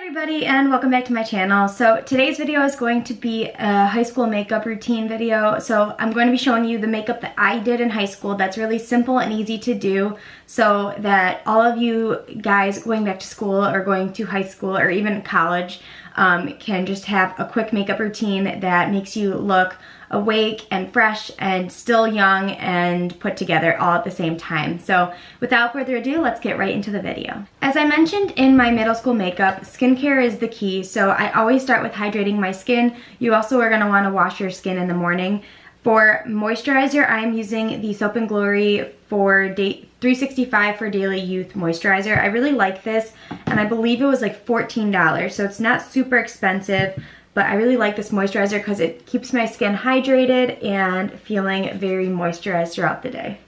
everybody and welcome back to my channel. So today's video is going to be a high school makeup routine video. So I'm going to be showing you the makeup that I did in high school that's really simple and easy to do so that all of you guys going back to school or going to high school or even college can just have a quick makeup routine that makes you look awake and fresh and still young and put together all at the same time. So without further ado, let's get right into the video. As I mentioned in my middle school makeup, skincare is the key. So I always start with hydrating my skin. You also are going to want to wash your skin in the morning. For moisturizer, I'm using the Soap & Glory 365 for Daily Youth Moisturizer. I really like this, and I believe it was like $14, so it's not super expensive, but I really like this moisturizer because it keeps my skin hydrated and feeling very moisturized throughout the day.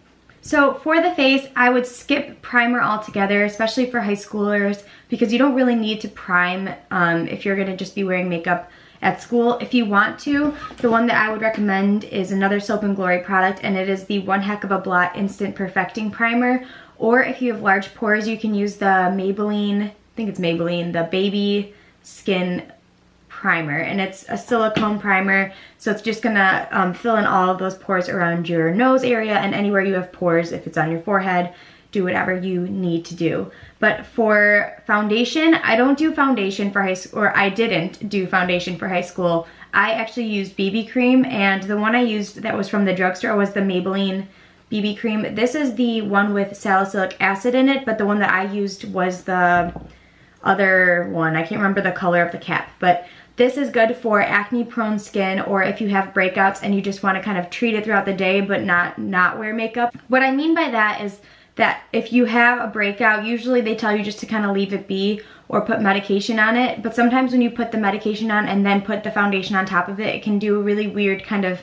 So for the face, I would skip primer altogether, especially for high schoolers, because you don't really need to prime if you're going to just be wearing makeup at school. If you want to, the one that I would recommend is another Soap & Glory product, and it is the One Heck of a Blot Instant Perfecting Primer. Or if you have large pores, you can use the Maybelline, I think it's Maybelline, the Baby Skin Primer, and it's a silicone primer, so it's just gonna fill in all of those pores around your nose area and anywhere you have pores. If it's on your forehead, do whatever you need to do. But for foundation, I don't do foundation for high school, or I didn't do foundation for high school. I actually used BB cream, and the one I used that was from the drugstore was the Maybelline BB cream. This is the one with salicylic acid in it, but the one that I used was the other one. I can't remember the color of the cap, but this is good for acne prone skin, or if you have breakouts and you just want to kind of treat it throughout the day but not wear makeup. What I mean by that is that if you have a breakout, usually they tell you just to kind of leave it be or put medication on it, but sometimes when you put the medication on and then put the foundation on top of it, it can do a really weird kind of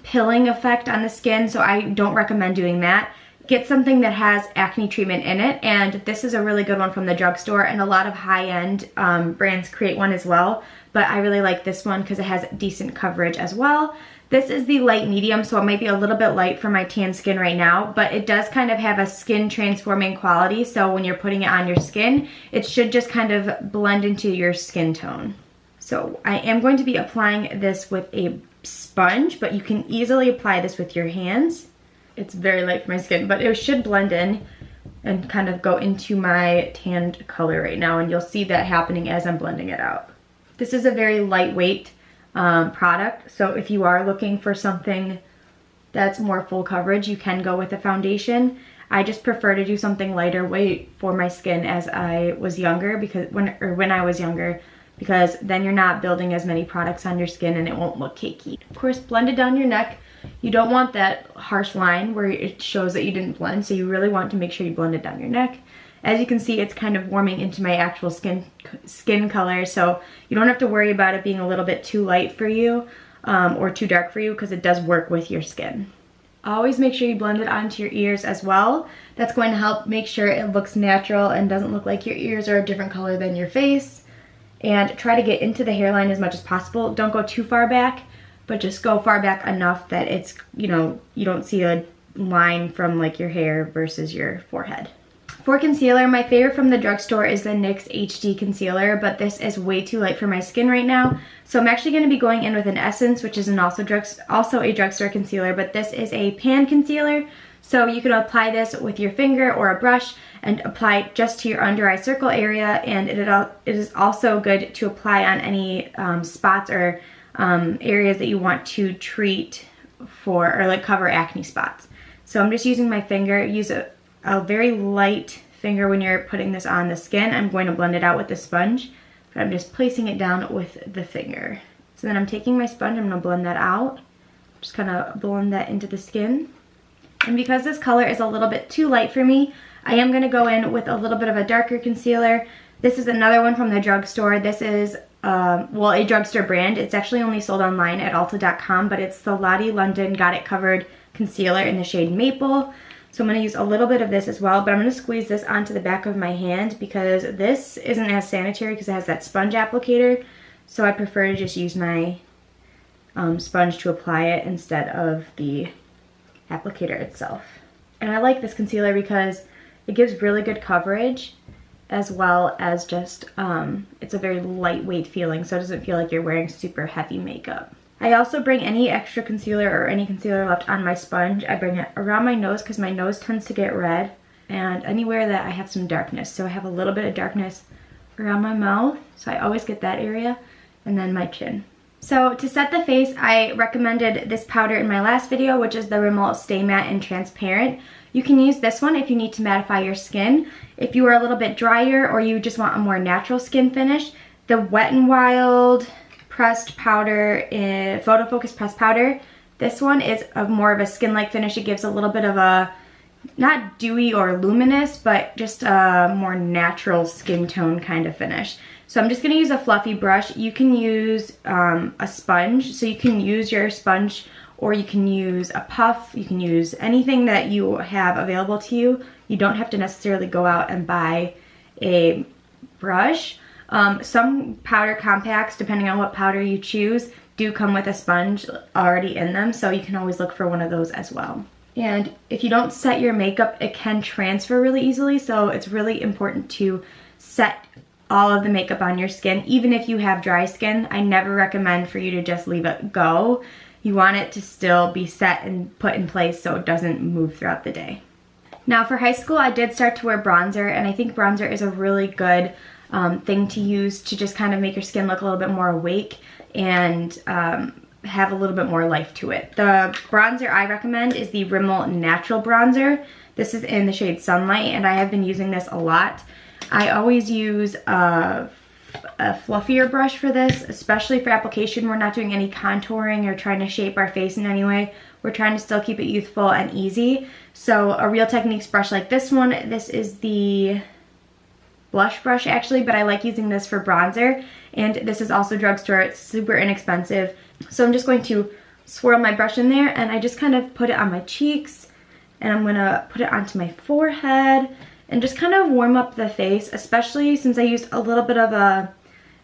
pilling effect on the skin, so I don't recommend doing that. Get something that has acne treatment in it, and this is a really good one from the drugstore, and a lot of high-end brands create one as well, but I really like this one because it has decent coverage as well. This is the light medium, so it might be a little bit light for my tan skin right now, but it does kind of have a skin transforming quality, so when you're putting it on your skin, it should just kind of blend into your skin tone. So I am going to be applying this with a sponge, but you can easily apply this with your hands. It's very light for my skin, but it should blend in and kind of go into my tanned color right now, and you'll see that happening as I'm blending it out. This is a very lightweight product, so if you are looking for something that's more full coverage, you can go with a foundation. I just prefer to do something lighter weight for my skin as I was younger, because when I was younger, because then you're not building as many products on your skin and it won't look cakey. Of course, blend it down your neck. You don't want that harsh line where it shows that you didn't blend, so you really want to make sure you blend it down your neck. As you can see, it's kind of warming into my actual skin color, so you don't have to worry about it being a little bit too light for you or too dark for you, because it does work with your skin. Always make sure you blend it onto your ears as well. That's going to help make sure it looks natural and doesn't look like your ears are a different color than your face. And try to get into the hairline as much as possible. Don't go too far back, but just go far back enough that it's, you know, you don't see a line from like your hair versus your forehead. For concealer, my favorite from the drugstore is the NYX HD Concealer, but this is way too light for my skin right now. So I'm actually going to be going in with an Essence, which is also a drugstore concealer, but this is a pan concealer. So you can apply this with your finger or a brush and apply it just to your under eye circle area, and it is also good to apply on any spots or areas that you want to treat for, or like cover acne spots. So I'm just using my finger. Use a very light finger when you're putting this on the skin. I'm going to blend it out with the sponge, but I'm just placing it down with the finger. So then I'm taking my sponge, I'm going to blend that out. Just kind of blend that into the skin. And because this color is a little bit too light for me, I am going to go in with a little bit of a darker concealer. This is another one from the drugstore. This is, well, a drugstore brand. It's actually only sold online at Ulta.com, but it's the Lottie London Got It Covered Concealer in the shade Maple. So I'm going to use a little bit of this as well, but I'm going to squeeze this onto the back of my hand because this isn't as sanitary because it has that sponge applicator. So I prefer to just use my sponge to apply it instead of the applicator itself. And I like this concealer because it gives really good coverage as well as just, it's a very lightweight feeling, so it doesn't feel like you're wearing super heavy makeup. I also bring any extra concealer or any concealer left on my sponge. I bring it around my nose because my nose tends to get red, and anywhere that I have some darkness. So I have a little bit of darkness around my mouth, so I always get that area, and then my chin. So to set the face, I recommended this powder in my last video, which is the Rimmel Stay Matte and Transparent. You can use this one if you need to mattify your skin. If you are a little bit drier or you just want a more natural skin finish, the Wet n Wild pressed powder, Photo Focus pressed powder, this one is more of a skin-like finish. It gives a little bit of a, not dewy or luminous, but just a more natural skin tone kind of finish. So I'm just going to use a fluffy brush. You can use a sponge, so you can use your sponge, or you can use a puff. You can use anything that you have available to you. You don't have to necessarily go out and buy a brush. Some powder compacts, depending on what powder you choose, do come with a sponge already in them, so you can always look for one of those as well. And if you don't set your makeup, it can transfer really easily, so it's really important to set all of the makeup on your skin. Even if you have dry skin, I never recommend for you to just leave it go. You want it to still be set and put in place so it doesn't move throughout the day. Now for high school, I did start to wear bronzer, and I think bronzer is a really good thing to use to just kind of make your skin look a little bit more awake and have a little bit more life to it. The bronzer I recommend is the Rimmel Natural Bronzer. This is in the shade Sunlight, and I have been using this a lot. I always use a fluffier brush for this, especially for application. We're not doing any contouring or trying to shape our face in any way. We're trying to still keep it youthful and easy. So a Real Techniques brush like this one, this is the blush brush actually, but I like using this for bronzer, and this is also drugstore. It's super inexpensive. So I'm just going to swirl my brush in there, and I just kind of put it on my cheeks, and I'm gonna put it onto my forehead and just kind of warm up the face, especially since I used a little bit of a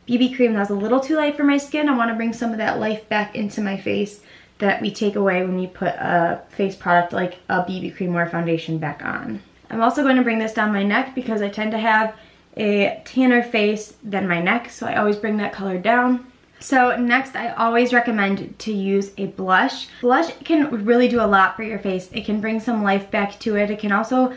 BB cream that was a little too light for my skin. I want to bring some of that life back into my face that we take away when you put a face product like a BB cream or a foundation back on. I'm also going to bring this down my neck because I tend to have a tanner face than my neck, so I always bring that color down. So next, I always recommend to use a blush. Blush can really do a lot for your face. It can bring some life back to it. It can also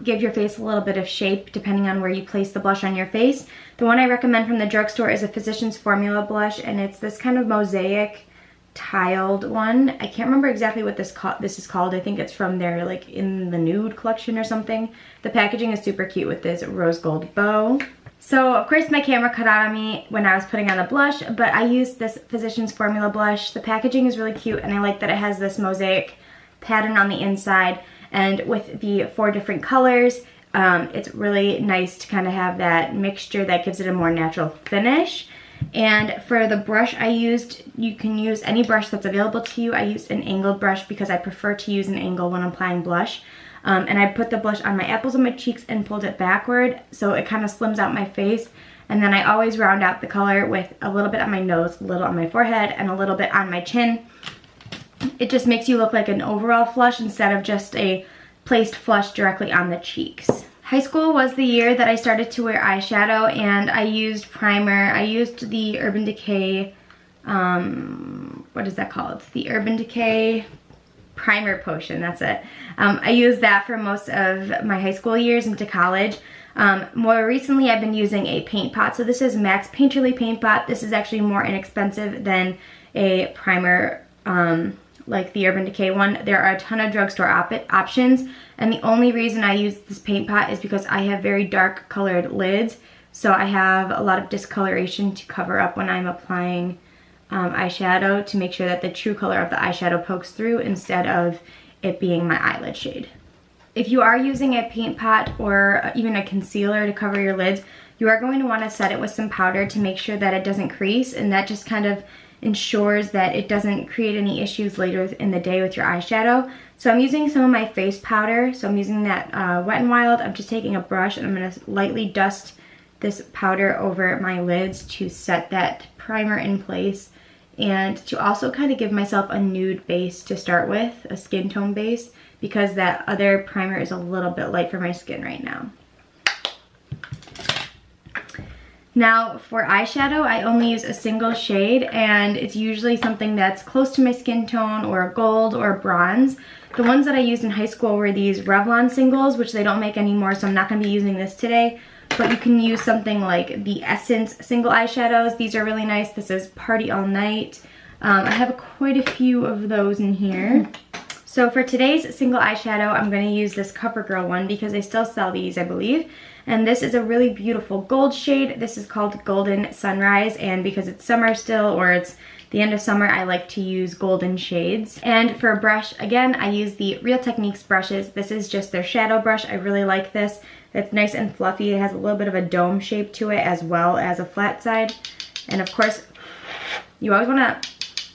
give your face a little bit of shape depending on where you place the blush on your face. The one I recommend from the drugstore is a Physicians Formula blush, and it's this kind of mosaic tiled one. I can't remember exactly what this is called. I think it's from their like In the Nude collection or something. The packaging is super cute with this rose gold bow. So of course my camera cut out on me when I was putting on the blush, but I used this Physicians Formula blush. The packaging is really cute, and I like that it has this mosaic pattern on the inside, and with the 4 different colors, it's really nice to kind of have that mixture that gives it a more natural finish. And for the brush I used, you can use any brush that's available to you. I used an angled brush because I prefer to use an angle when applying blush. And I put the blush on my apples of my cheeks and pulled it backward, so it kind of slims out my face. And then I always round out the color with a little bit on my nose, a little on my forehead, and a little bit on my chin. It just makes you look like an overall flush instead of just a placed flush directly on the cheeks. High school was the year that I started to wear eyeshadow, and I used primer. I used the Urban Decay, what is that called? The Urban Decay Primer Potion, that's it. I used that for most of my high school years into college. More recently, I've been using a paint pot. So this is Max Painterly Paint Pot. This is actually more inexpensive than a primer like the Urban Decay one. There are a ton of drugstore options, and the only reason I use this paint pot is because I have very dark colored lids, so I have a lot of discoloration to cover up when I'm applying eyeshadow, to make sure that the true color of the eyeshadow pokes through instead of it being my eyelid shade. If you are using a paint pot or even a concealer to cover your lids, you are going to want to set it with some powder to make sure that it doesn't crease, and that just kind of ensures that it doesn't create any issues later in the day with your eyeshadow. So I'm using some of my face powder. So I'm using that Wet n Wild. I'm just taking a brush and I'm going to lightly dust this powder over my lids to set that primer in place, and to also kind of give myself a nude base to start with, a skin tone base, because that other primer is a little bit light for my skin right now. Now for eyeshadow, I only use a single shade, and it's usually something that's close to my skin tone, or a gold or a bronze. The ones that I used in high school were these Revlon singles, which they don't make anymore, so I'm not going to be using this today. But you can use something like the Essence single eyeshadows. These are really nice. This is Party All Night. I have quite a few of those in here. So for today's single eyeshadow, I'm going to use this CoverGirl one because they still sell these, I believe. And this is a really beautiful gold shade. This is called Golden Sunrise, and because it's summer still, or it's the end of summer, I like to use golden shades. And for a brush, again, I use the Real Techniques brushes. This is just their shadow brush. I really like this. It's nice and fluffy. It has a little bit of a dome shape to it as well as a flat side. And of course, you always want to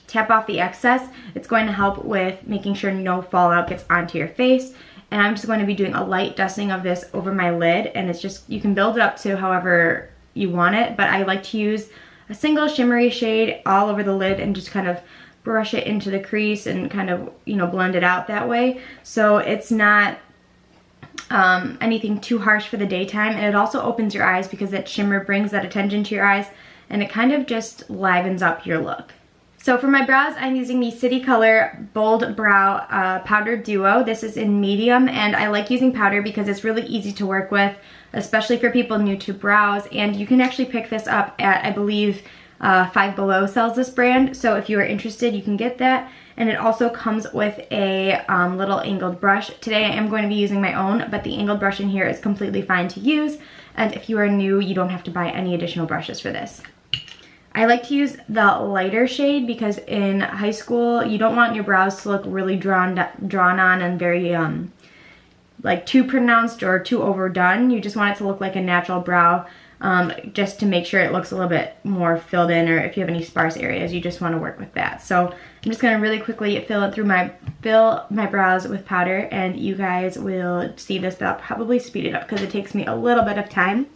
tap off the excess. It's going to help with making sure no fallout gets onto your face. And I'm just going to be doing a light dusting of this over my lid, and it's just, you can build it up to however you want it, but I like to use a single shimmery shade all over the lid and just kind of brush it into the crease and kind of, you know, blend it out that way. So it's not anything too harsh for the daytime, and it also opens your eyes because that shimmer brings that attention to your eyes, and it kind of just livens up your look. So for my brows, I'm using the City Color Bold Brow Powder Duo. This is in medium, and I like using powder because it's really easy to work with, especially for people new to brows. And you can actually pick this up at, I believe, Five Below sells this brand. So if you are interested, you can get that. And it also comes with a little angled brush. Today I am going to be using my own, but the angled brush in here is completely fine to use. And if you are new, you don't have to buy any additional brushes for this. I like to use the lighter shade because in high school, you don't want your brows to look really drawn on and very like too pronounced or too overdone. You just want it to look like a natural brow, just to make sure it looks a little bit more filled in, or if you have any sparse areas, you just want to work with that. So I'm just going to really quickly fill my brows with powder, and you guys will see this, but I'll probably speed it up because it takes me a little bit of time.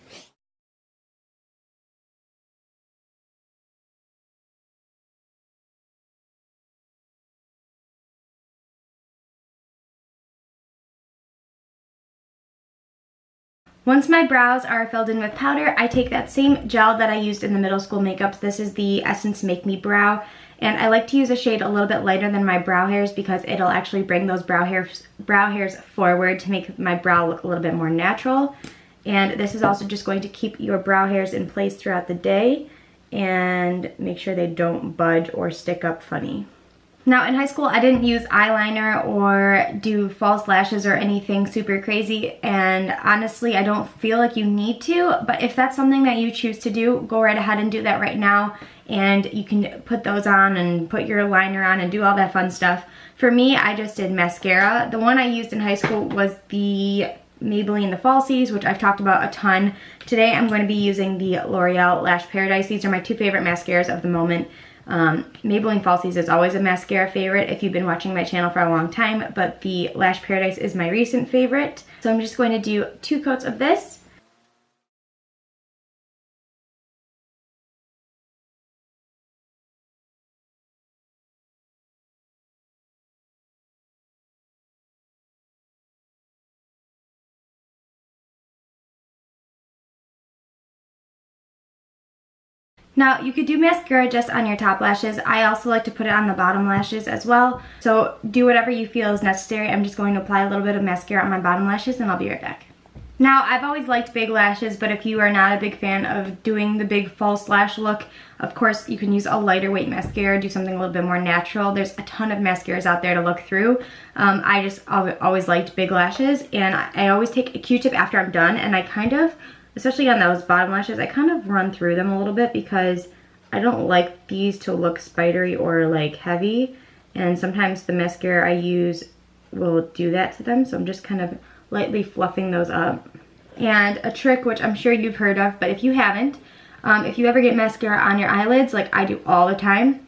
Once my brows are filled in with powder, I take that same gel that I used in the middle school makeups. This is the Essence Make Me Brow, and I like to use a shade a little bit lighter than my brow hairs because it'll actually bring those brow hairs forward to make my brow look a little bit more natural. And this is also just going to keep your brow hairs in place throughout the day and make sure they don't budge or stick up funny. Now in high school, I didn't use eyeliner or do false lashes or anything super crazy, and honestly I don't feel like you need to, but if that's something that you choose to do, go right ahead and do that right now, and you can put those on and put your liner on and do all that fun stuff. For me, I just did mascara. The one I used in high school was the Maybelline The Falsies, which I've talked about a ton. Today I'm going to be using the L'Oreal Lash Paradise. These are my two favorite mascaras of the moment. Maybelline Falsies is always a mascara favorite if you've been watching my channel for a long time, but the Lash Paradise is my recent favorite. So I'm just going to do 2 coats of this. Now, you could do mascara just on your top lashes. I also like to put it on the bottom lashes as well. So do whatever you feel is necessary. I'm just going to apply a little bit of mascara on my bottom lashes, and I'll be right back. Now, I've always liked big lashes, but if you are not a big fan of doing the big false lash look, of course you can use a lighter weight mascara, do something a little bit more natural. There's a ton of mascaras out there to look through. I just always liked big lashes, and I always take a Q-tip after I'm done, and I kind of, especially on those bottom lashes, I kind of run through them a little bit because I don't like these to look spidery or like heavy, and sometimes the mascara I use will do that to them, so I'm just kind of lightly fluffing those up. And a trick, which I'm sure you've heard of, but if you haven't, if you ever get mascara on your eyelids, like I do all the time,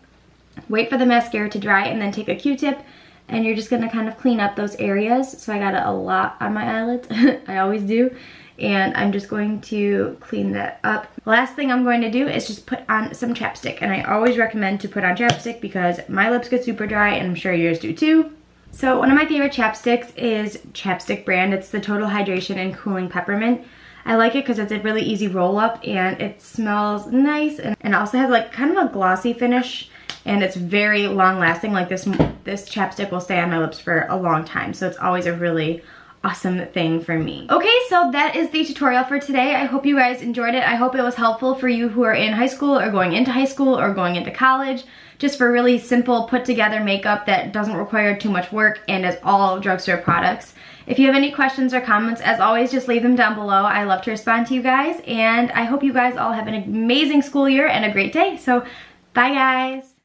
wait for the mascara to dry and then take a Q-tip, and you're just gonna kind of clean up those areas. So I got a lot on my eyelids, I always do. And I'm just going to clean that up. Last thing I'm going to do is just put on some chapstick, and I always recommend to put on chapstick because my lips get super dry, and I'm sure yours do too. So one of my favorite chapsticks is Chapstick brand. It's the Total Hydration and Cooling Peppermint. I like it because it's a really easy roll up and it smells nice, and also has like kind of a glossy finish, and it's very long lasting. Like this chapstick will stay on my lips for a long time, so it's always a really awesome thing for me. Okay, so that is the tutorial for today. I hope you guys enjoyed it. I hope it was helpful for you who are in high school or going into high school or going into college, just for really simple put together makeup that doesn't require too much work and is all drugstore products. If you have any questions or comments, as always, just leave them down below. I love to respond to you guys, and I hope you guys all have an amazing school year and a great day. So bye guys.